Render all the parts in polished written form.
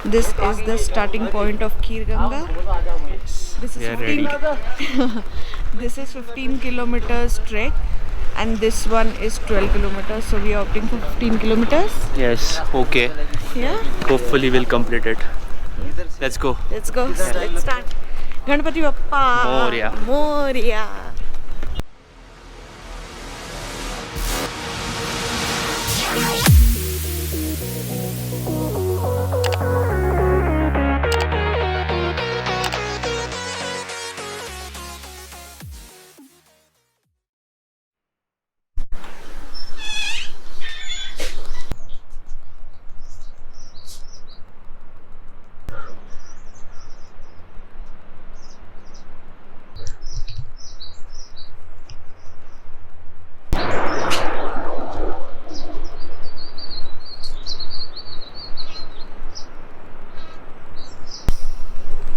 This is the starting point of Kheerganga. This is 15 this is 15 kilometers trek and this one is 12 kilometers, so we are opting for 15 kilometers. Yes, okay. Yeah, Hopefully we'll complete it. Let's go. let's go. Let's start. Ganpati Bappa Moria. Moria.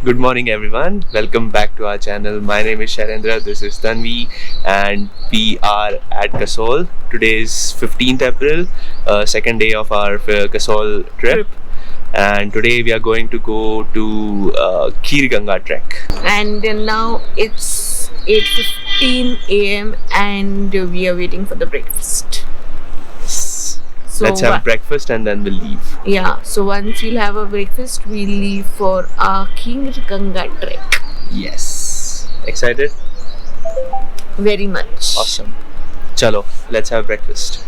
Good morning everyone, welcome back to our channel. My name is Shailendra, this is Tanavi and we are at Kasol. Today is 15th April, second day of our Kasol trip. And today we are going to go to Kheerganga trek. And now it's 8:15 a.m. and we are waiting for the breakfast. So let's have breakfast and then we'll leave. Yeah, so once we'll have a breakfast, we'll leave for our Kheerganga trek. Yes. Excited? Very much. Awesome. Chalo, let's have breakfast.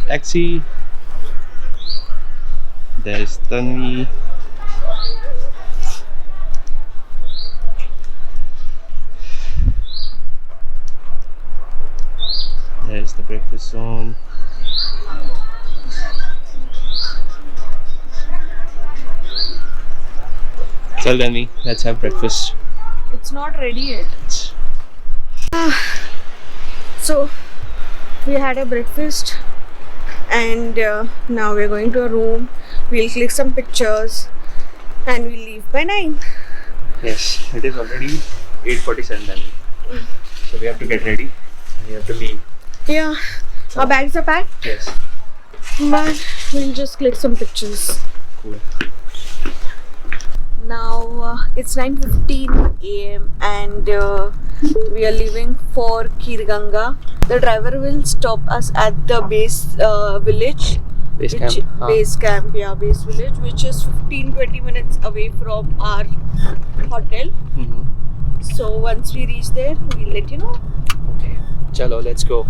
Taxi. There's Tanavi. There's the breakfast zone. Tell Tanavi, let's have breakfast. It's not ready yet. So we had a breakfast and now we're going to a room. We'll click some pictures and we'll leave by 9. Yes, it is already 8:47 Tanavi. So we have to get ready and we have to leave. Yeah, our bags are packed, Yes. but we'll just click some pictures. Cool. Now it's 9:15 a.m. and we are leaving for Kheerganga. The driver will stop us at the base village. Base Base camp, yeah, base village, which is 15-20 minutes away from our hotel. So once we reach there, we'll let you know. Okay. Chalo, let's go.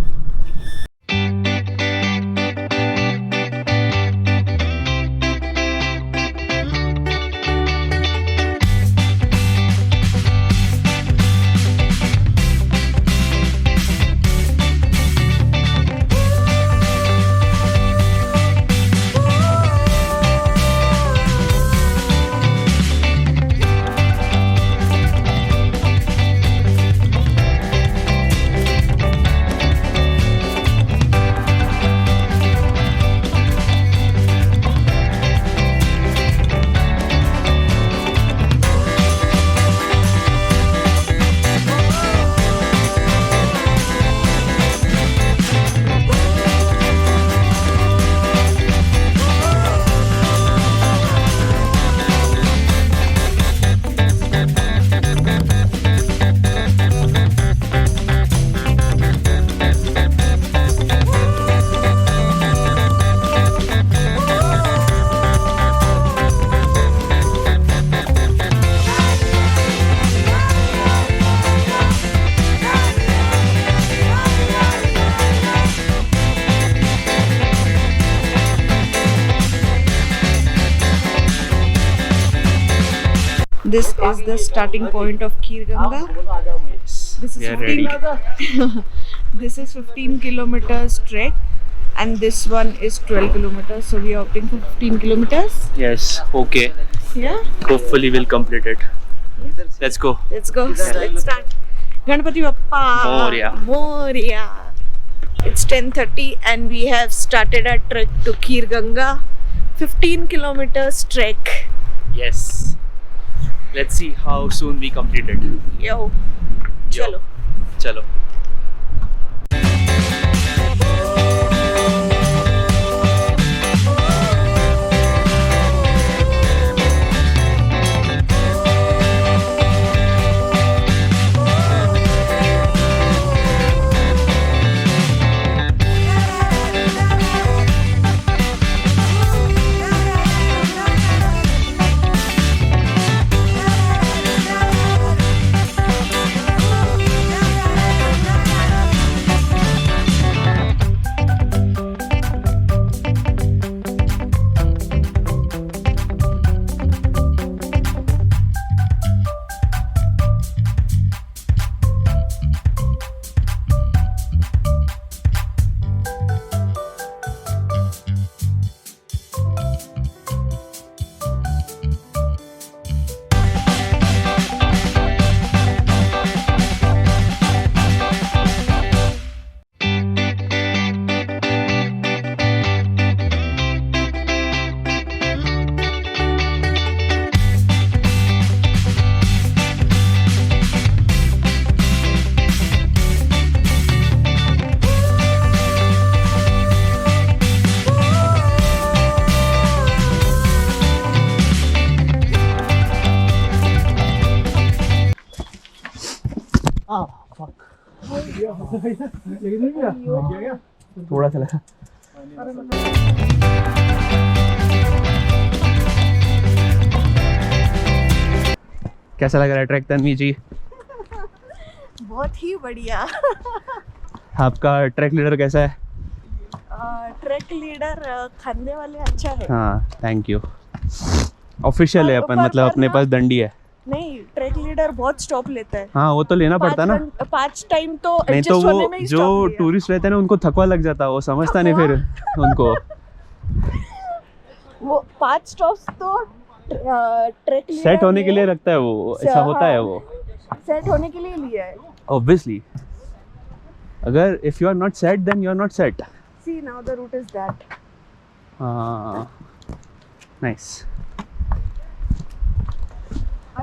This is the starting point of Kheerganga. This is We are ready. This is 15 kilometers trek and this one is 12 kilometers, so we are opting for 15 kilometers. Yes, okay. Yeah, Hopefully we'll complete it. Let's go. let's go. Let's start. Ganpati Bappa Moria. Moria. It's 10:30 and we have started our trek to Kheerganga. 15 kilometers trek. Yes. Let's see how soon we complete it. Yo. Yo. Chalo. Chalo. थोड़ा चला. कैसा लग रहा है track Tanvi जी? बहुत ही बढ़िया. आपका track leader कैसा है? ट्रैक लीडर खाने वाले अच्छा है. हाँ, थैंक यू. ऑफिशियल है अपन, मतलब अपने पास दंडी है. नहीं, ट्रैक लीडर बहुत स्टॉप लेता है. हाँ, वो तो लेना पड़ता ना. 5 टाइम तो नहीं तो adjust होने में वो ही जो stop लिया. टूरिस्ट रहते हैं ना उनको थकवा लग जाता है, वो समझता नहीं फिर उनको. वो 5 स्टॉप्स तो ट्रैक लीडर सेट होने के लिए रखता है वो, ऐसा होता है वो. सेट होने के लिए लिया है. ऑब्वियसली, अगर if you are not set then you are not set. See, now the route is that. Nice.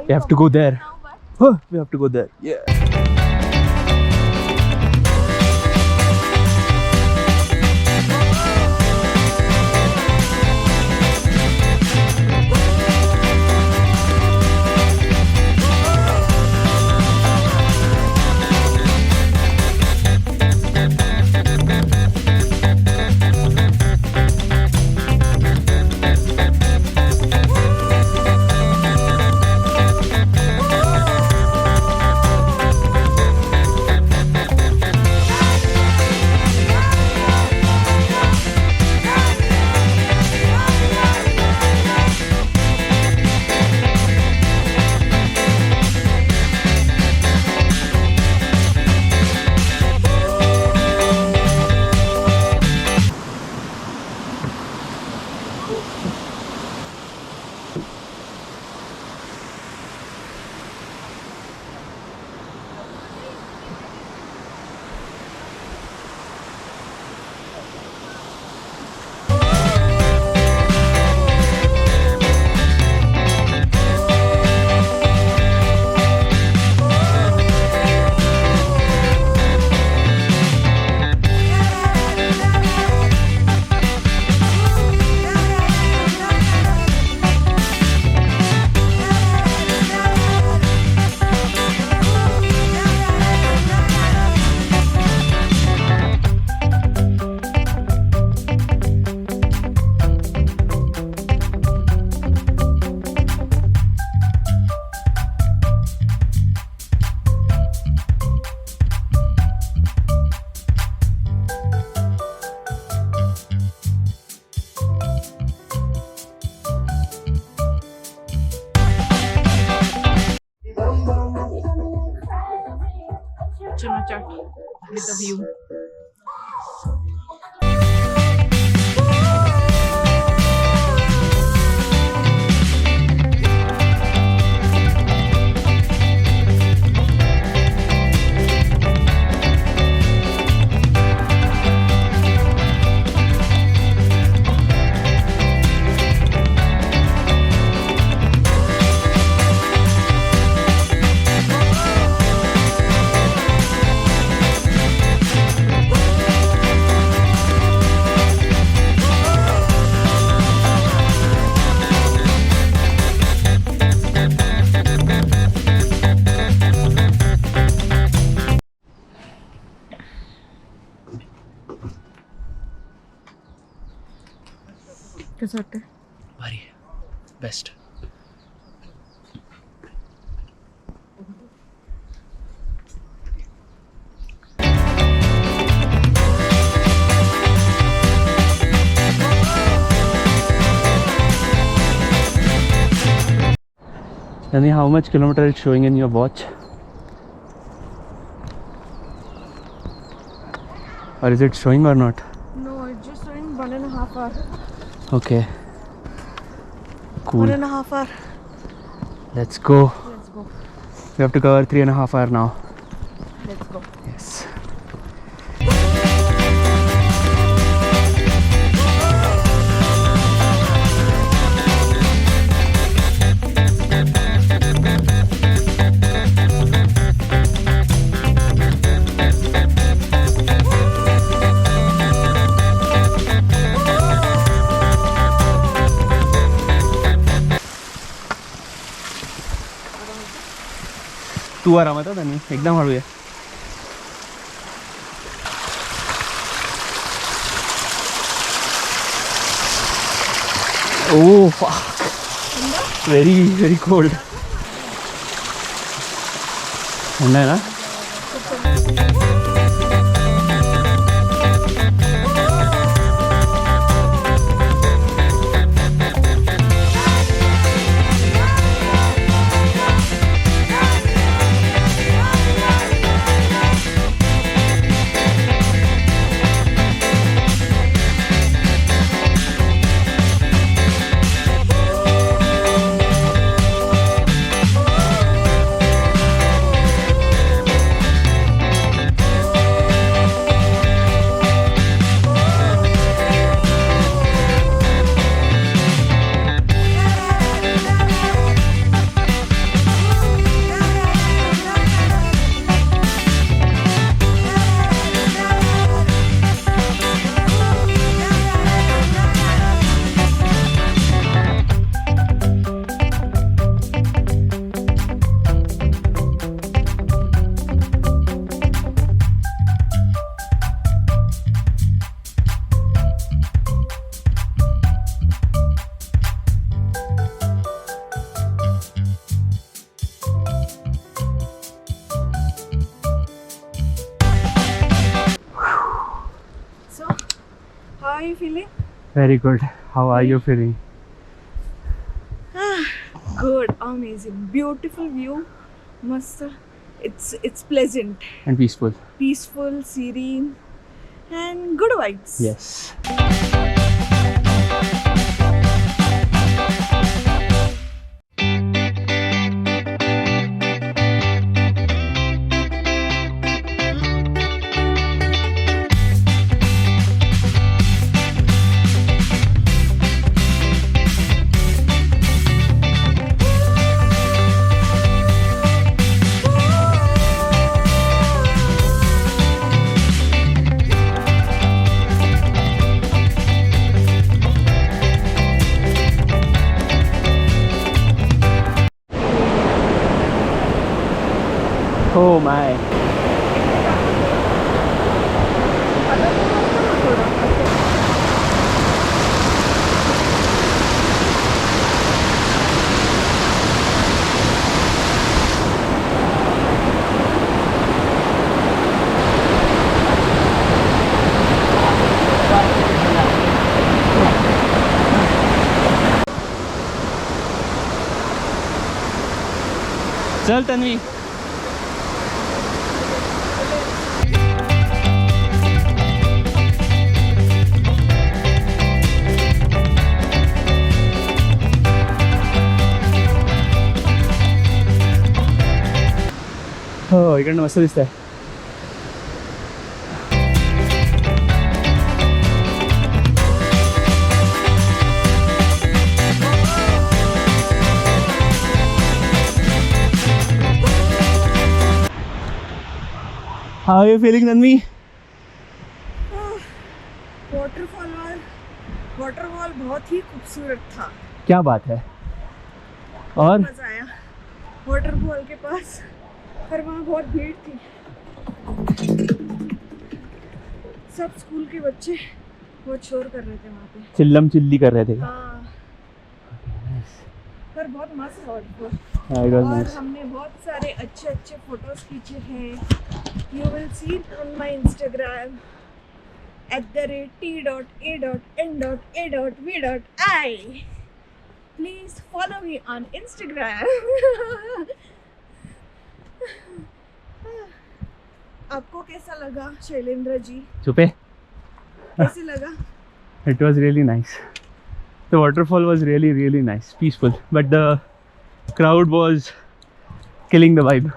We have to go there. We have to go there. Yeah. with the view. कसं वाटतं? भारी best. Tell me how much kilometer it's showing in your watch? Or is it showing or not? No, it's just showing 1.5 hour. Okay. Cool. 1.5 hour. Let's go. Let's go. We have to cover 3.5 hours now. Let's go. Yes. तू आरामात होता नाही एकदम हळू आहे. Oh, very cold. थंड आहे ना. How are you feeling? Very good. How are you feeling? Good, amazing, beautiful view. Mast. It's pleasant. And peaceful. Peaceful, serene, and good vibes. Yes. Oh my. चल तन्वी. हो इकडनं मस्त दिसतंय. How are you feeling, Tanvi? Waterfall बहुत ही खूबसूरत था. क्या बात है. और मजा आया वाटरफॉल के पास, पर वहाँ बहुत भीड़ थी. सब स्कूल के बच्चे बहुत शोर कर रहे थे वहाँ पे। चिल्लम चिल्ली कर रहे थे। हाँ, पर बहुत मस्त था हाँ, it was और nice. हमने बहुत सारे अच्छे अच्छे फोटोज खींचे हैं. You will see on my Instagram @t.a.n.a.v.i. Please follow me on Instagram. आपको कैसा लगा शैलेंद्र जी? चुपे. कैसे लगा? It was really nice. The waterfall was really, really nice, peaceful. But the crowd was killing the vibe.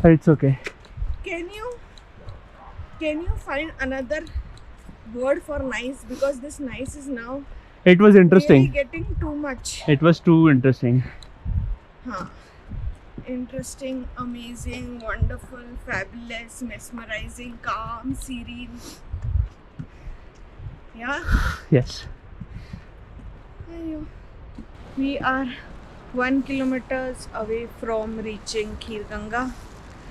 But it's okay. Can you find another word for nice, because this nice is now It was interesting. really getting too much. It was too interesting. Huh. Interesting, amazing, wonderful, fabulous, mesmerizing, calm, serene. Yeah. Yes. We are 1 kilometers away from reaching Kheerganga.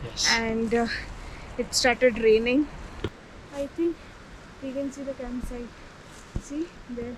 Yes. And it started raining. I think we can see the campsite. See there.